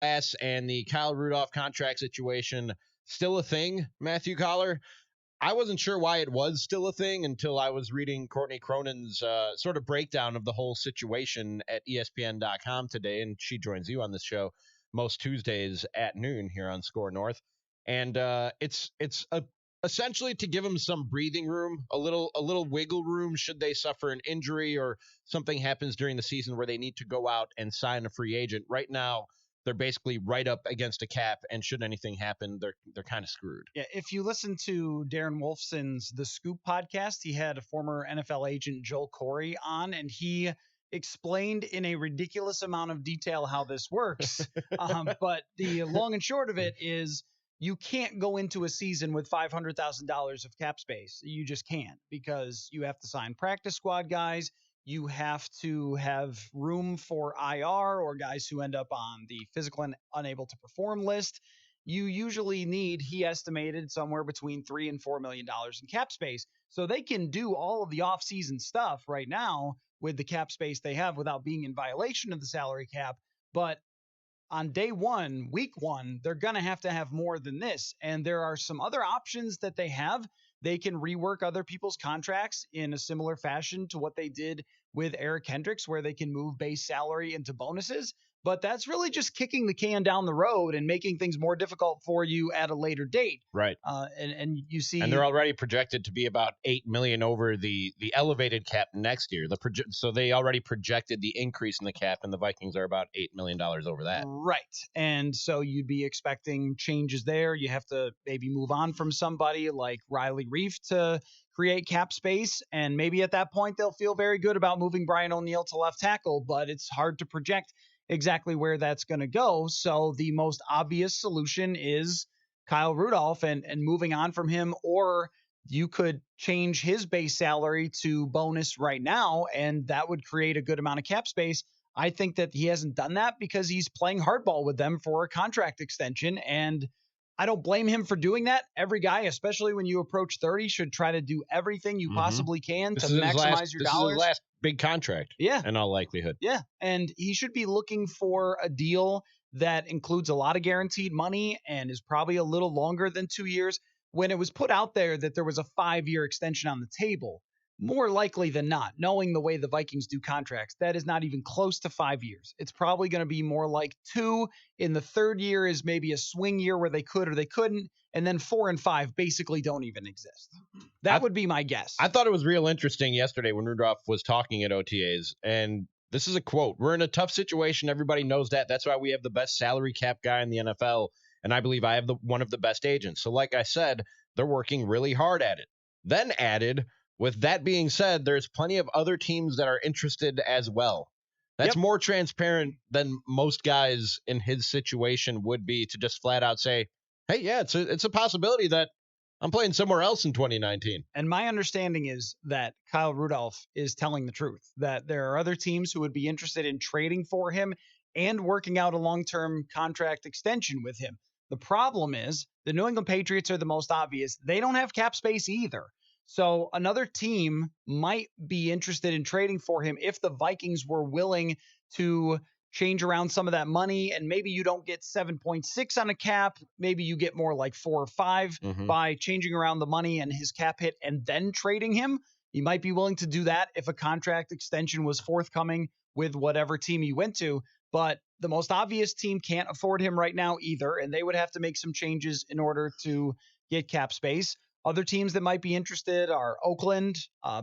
class and the Kyle Rudolph contract situation still a thing, Matthew Coller? I wasn't sure why it was still a thing until I was reading Courtney Cronin's sort of breakdown of the whole situation at ESPN.com today, and she joins you on this show most Tuesdays at noon here on Score North. And essentially to give them some breathing room, a little wiggle room should they suffer an injury or something happens during the season where they need to go out and sign a free agent. Right now, they're basically right up against a cap, and should anything happen, they're kind of screwed. Yeah, if you listen to Darren Wolfson's The Scoop podcast, he had a former NFL agent, Joel Corey, on, and he explained in a ridiculous amount of detail how this works. But the long and short of it is you can't go into a season with $500,000 of cap space. You just can't, because you have to sign practice squad guys. You have to have room for IR or guys who end up on the physical and unable to perform list. You usually need, he estimated, somewhere between $3 and $4 million in cap space. So they can do all of the offseason stuff right now with the cap space they have without being in violation of the salary cap. But on day one, week one, they're going to have more than this. And there are some other options that they have. They can rework other people's contracts in a similar fashion to what they did with Eric Hendricks, where they can move base salary into bonuses. But that's really just kicking the can down the road and making things more difficult for you at a later date. Right. And you see, and they're already projected to be about $8 million over the elevated cap next year. So they already projected the increase in the cap, and the Vikings are about $8 million over that. Right. And so you'd be expecting changes there. You have to maybe move on from somebody like Riley Reif to create cap space. And maybe at that point, they'll feel very good about moving Brian O'Neill to left tackle, but it's hard to project exactly where that's going to go. So the most obvious solution is Kyle Rudolph and moving on from him, or you could change his base salary to bonus right now, and that would create a good amount of cap space. I think that he hasn't done that because he's playing hardball with them for a contract extension, and I don't blame him for doing that. Every guy, especially when you approach 30, should try to do everything you possibly can to maximize your dollars. This is his last big contract. Yeah. In all likelihood. Yeah. And he should be looking for a deal that includes a lot of guaranteed money and is probably a little longer than 2 years. When it was put out there that there was a 5-year extension on the table, more likely than not, knowing the way the Vikings do contracts, that is not even close to 5 years. It's probably going to be more like 2. In the third year is maybe a swing year where they could or they couldn't. And then 4 and 5 basically don't even exist. That would be my guess. I thought it was real interesting yesterday when Rudolph was talking at OTAs. And this is a quote: "We're in a tough situation. Everybody knows that. That's why we have the best salary cap guy in the NFL. And I believe I have one of the best agents. So like I said, they're working really hard at it." Then added, "With that being said, there's plenty of other teams that are interested as well." That's more transparent than most guys in his situation would be, to just flat out say, hey, yeah, it's a possibility that I'm playing somewhere else in 2019. And my understanding is that Kyle Rudolph is telling the truth, that there are other teams who would be interested in trading for him and working out a long-term contract extension with him. The problem is the New England Patriots are the most obvious. They don't have cap space either. So another team might be interested in trading for him if the Vikings were willing to change around some of that money, and maybe you don't get 7.6 on a cap. Maybe you get more like 4 or 5 by changing around the money and his cap hit and then trading him. You might be willing to do that if a contract extension was forthcoming with whatever team he went to. But the most obvious team can't afford him right now either, and they would have to make some changes in order to get cap space. Other teams that might be interested are Oakland.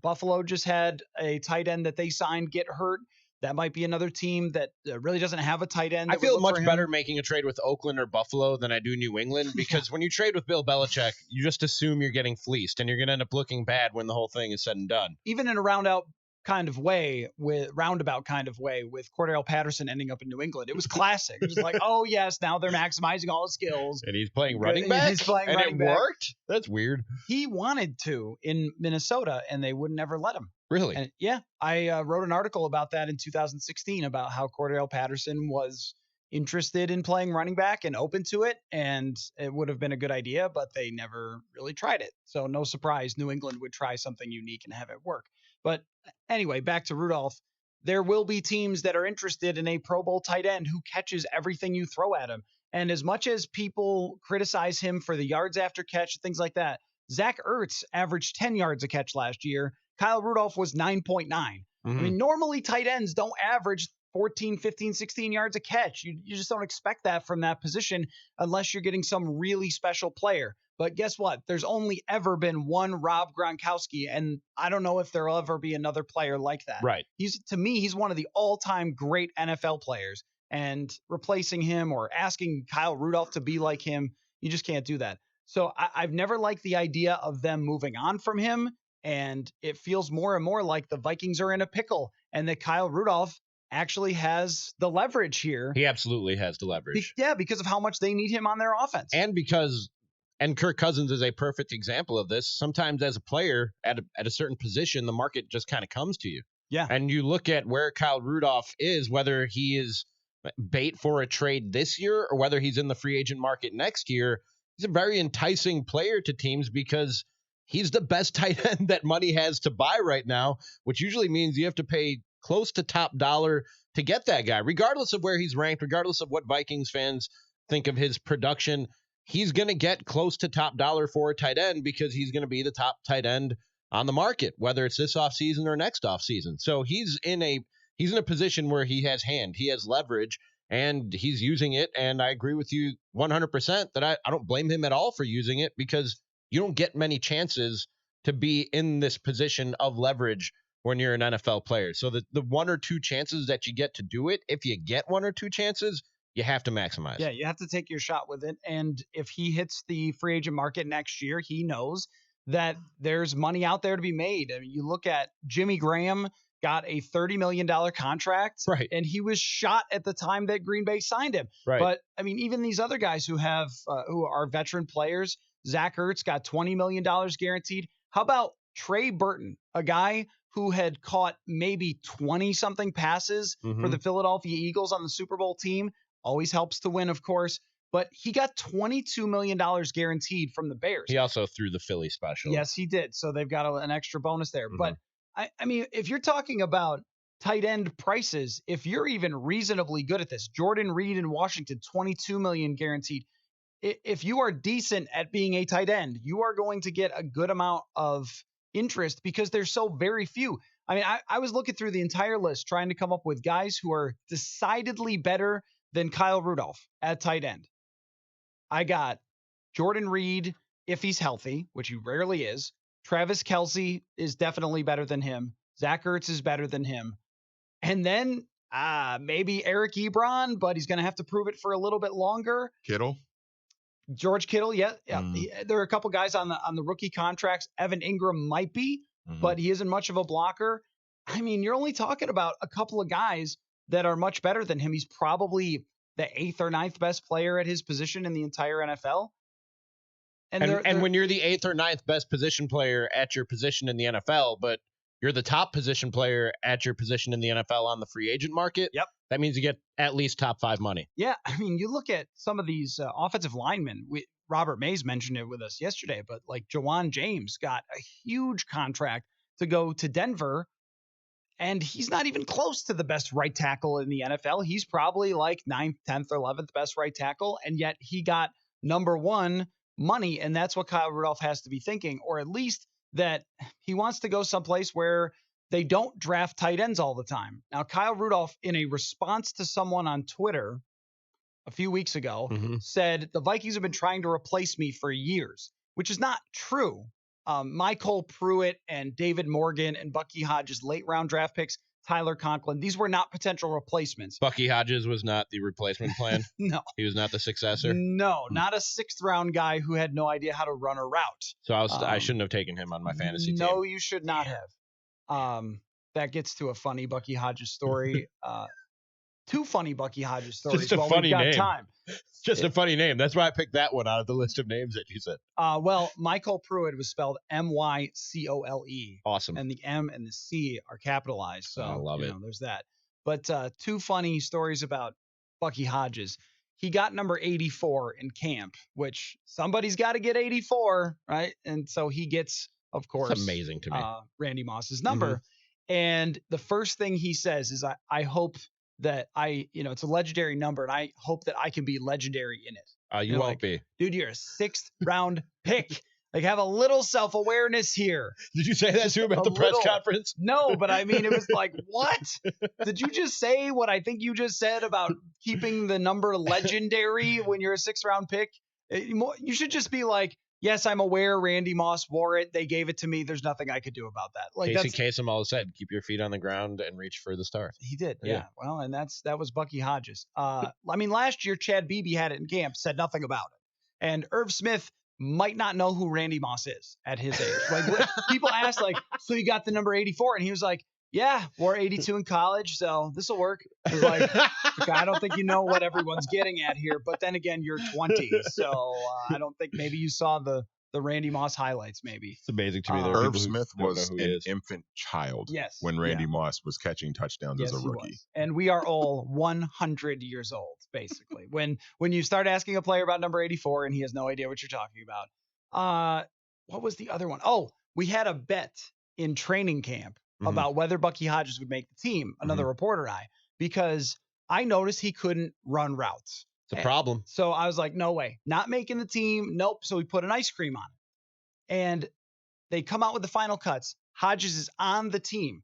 Buffalo just had a tight end that they signed get hurt. That might be another team that really doesn't have a tight end. I feel much better making a trade with Oakland or Buffalo than I do New England, because when you trade with Bill Belichick, you just assume you're getting fleeced, and you're going to end up looking bad when the whole thing is said and done. Even in a roundabout kind of way with Cordell Patterson ending up in New England. It was classic. It was like, oh yes, now they're maximizing all his skills. And he's playing running back? He's playing and running it back. Worked? That's weird. He wanted to in Minnesota, and they would never let him. Really? And yeah, I wrote an article about that in 2016 about how Cordell Patterson was interested in playing running back and open to it, and it would have been a good idea, but they never really tried it. So no surprise, New England would try something unique and have it work. But anyway, back to Rudolph. there will be teams that are interested in a Pro Bowl tight end who catches everything you throw at him. And as much as people criticize him for the yards after catch, things like that, Zach Ertz averaged 10 yards a catch last year. Kyle Rudolph was 9.9. I mean, normally tight ends don't average 14, 15, 16 yards a catch. You just don't expect that from that position unless you're getting some really special player. But guess what? There's only ever been one Rob Gronkowski, and I don't know if there'll ever be another player like that. Right. To me, he's one of the all-time great NFL players, and replacing him or asking Kyle Rudolph to be like him, you just can't do that. So I've never liked the idea of them moving on from him, and it feels more and more like the Vikings are in a pickle and that Kyle Rudolph actually has the leverage here. He absolutely has the leverage. Because of how much they need him on their offense. And Kirk Cousins is a perfect example of this. Sometimes as a player at a certain position, the market just kind of comes to you. Yeah. And you look at where Kyle Rudolph is, whether he is bait for a trade this year or whether he's in the free agent market next year, he's a very enticing player to teams because he's the best tight end that money has to buy right now, which usually means you have to pay close to top dollar to get that guy, regardless of where he's ranked, regardless of what Vikings fans think of his production. He's going to get close to top dollar for a tight end because he's going to be the top tight end on the market, whether it's this offseason or next offseason. So he's in a position where he has leverage, and he's using it. And I agree with you 100% that I don't blame him at all for using it because you don't get many chances to be in this position of leverage when you're an NFL player. So the one or two chances that you get to do it, if you get one or two chances, you have to maximize. Yeah, you have to take your shot with it. And if he hits the free agent market next year, he knows that there's money out there to be made. I mean, you look at Jimmy Graham got a $30 million contract, right? And he was shot at the time that Green Bay signed him. Right. But I mean, even these other guys who are veteran players, Zach Ertz got $20 million guaranteed. How about Trey Burton, a guy who had caught maybe 20-something passes for the Philadelphia Eagles on the Super Bowl team? Always helps to win, of course. But he got $22 million guaranteed from the Bears. He also threw the Philly special. Yes, he did. So they've got an extra bonus there. But, I mean, if you're talking about tight end prices, if you're even reasonably good at this, Jordan Reed in Washington, $22 million guaranteed. If you are decent at being a tight end, you are going to get a good amount of interest because there's so very few. I mean, I was looking through the entire list trying to come up with guys who are decidedly better than Kyle Rudolph at tight end. I got Jordan Reed, if he's healthy, which he rarely is. Travis Kelce is definitely better than him. Zach Ertz is better than him. And then maybe Eric Ebron, but he's going to have to prove it for a little bit longer. George Kittle, yeah. There are a couple guys on the rookie contracts. Evan Ingram might be, but he isn't much of a blocker. I mean, you're only talking about a couple of guys that are much better than him. He's probably the 8th or 9th best player at his position in the entire NFL. And when you're the 8th or 9th best position player at your position in the NFL, but you're the top position player at your position in the NFL on the free agent market, that means you get at least top 5 money. Yeah, I mean, you look at some of these offensive linemen. Robert Mays mentioned it with us yesterday, but like Jawan James got a huge contract to go to Denver, and he's not even close to the best right tackle in the NFL. He's probably like 9th, 10th, or 11th best right tackle, and yet he got number 1 money, and that's what Kyle Rudolph has to be thinking, or at least that he wants to go someplace where they don't draft tight ends all the time. Now, Kyle Rudolph, in a response to someone on Twitter a few weeks ago, said, the Vikings have been trying to replace me for years, which is not true. Michael Pruitt and David Morgan and Bucky Hodges, late round draft picks, Tyler Conklin, these were not potential replacements. Bucky Hodges was not the replacement plan? No. He was not the successor? No, not a 6th round guy who had no idea how to run a route. So I shouldn't have taken him on my fantasy team. No, you should not have. That gets to a funny Bucky Hodges story. 2 funny Bucky Hodges stories. Just a funny we've got name. Time. Just a funny name. That's why I picked that one out of the list of names that you said. Well, Michael Pruitt was spelled Mycole. Awesome. And the M and the C are capitalized. So I love it. There's that. But 2 funny stories about Bucky Hodges. He got number 84 in camp, which somebody's got to get 84, right? And so he gets, of course, it's amazing to me. Randy Moss's number. And the first thing he says is, I hope that it's a legendary number, and I hope that I can be legendary in it. You won't be. Dude, you're a 6th round pick. Like, have a little self-awareness here. Did you say that to him at the press conference? No, but I mean, it was like, what? Did you just say what I think you just said about keeping the number legendary when you're a 6th round pick? You should just be like, yes, I'm aware Randy Moss wore it. They gave it to me. There's nothing I could do about that. Like, Casey Kasem always said, keep your feet on the ground and reach for the stars. He did. Yeah. Well, and that was Bucky Hodges. I mean, last year, Chad Beebe had it in camp, said nothing about it. And Irv Smith might not know who Randy Moss is at his age. Like, people ask, like, so you got the number 84? And he was like, yeah, wore 82 in college, so this will work. It was like, okay, I don't think you know what everyone's getting at here. But then again, you're 20, so I don't think maybe you saw the Randy Moss highlights. Maybe it's amazing to me. Irv Smith was an infant child when Randy Moss was catching touchdowns as a rookie, and we are all 100 years old, basically. When you start asking a player about number 84 and he has no idea what you're talking about. What was the other one? Oh, we had a bet in training camp about whether Bucky Hodges would make the team, another reporter and I, because I noticed he couldn't run routes. It's a problem. So I was like, no way, not making the team. Nope. So we put an ice cream on it. And they come out with the final cuts. Hodges is on the team.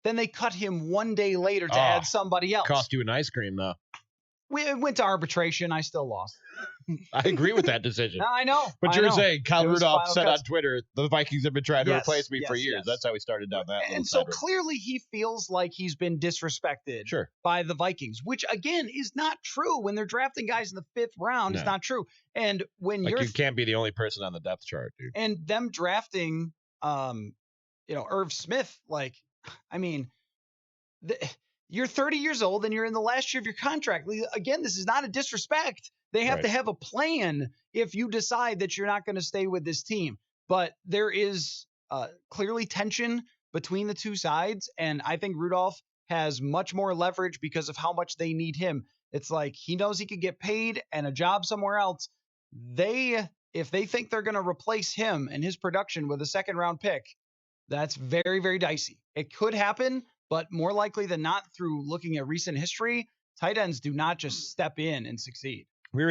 Then they cut him one day later to add somebody else. Cost you an ice cream, though. We went to arbitration. I still lost. I agree with that decision. I know. But you're saying Kyle Rudolph said on Twitter, the Vikings have been trying to replace me for years. That's how we started down that. And so clearly he feels like he's been disrespected by the Vikings, which, again, is not true. When they're drafting guys in the 5th round, it's not true. And when you can't be the only person on the depth chart, dude. And them drafting, Irv Smith, like, I mean, you're 30 years old and you're in the last year of your contract. Again, this is not a disrespect. They have to have a plan if you decide that you're not going to stay with this team. But there is clearly tension between the two sides. And I think Rudolph has much more leverage because of how much they need him. It's like he knows he could get paid and a job somewhere else. If they think they're going to replace him and his production with a 2nd round pick, that's very, very dicey. It could happen, but more likely than not, through looking at recent history, tight ends do not just step in and succeed. We were talking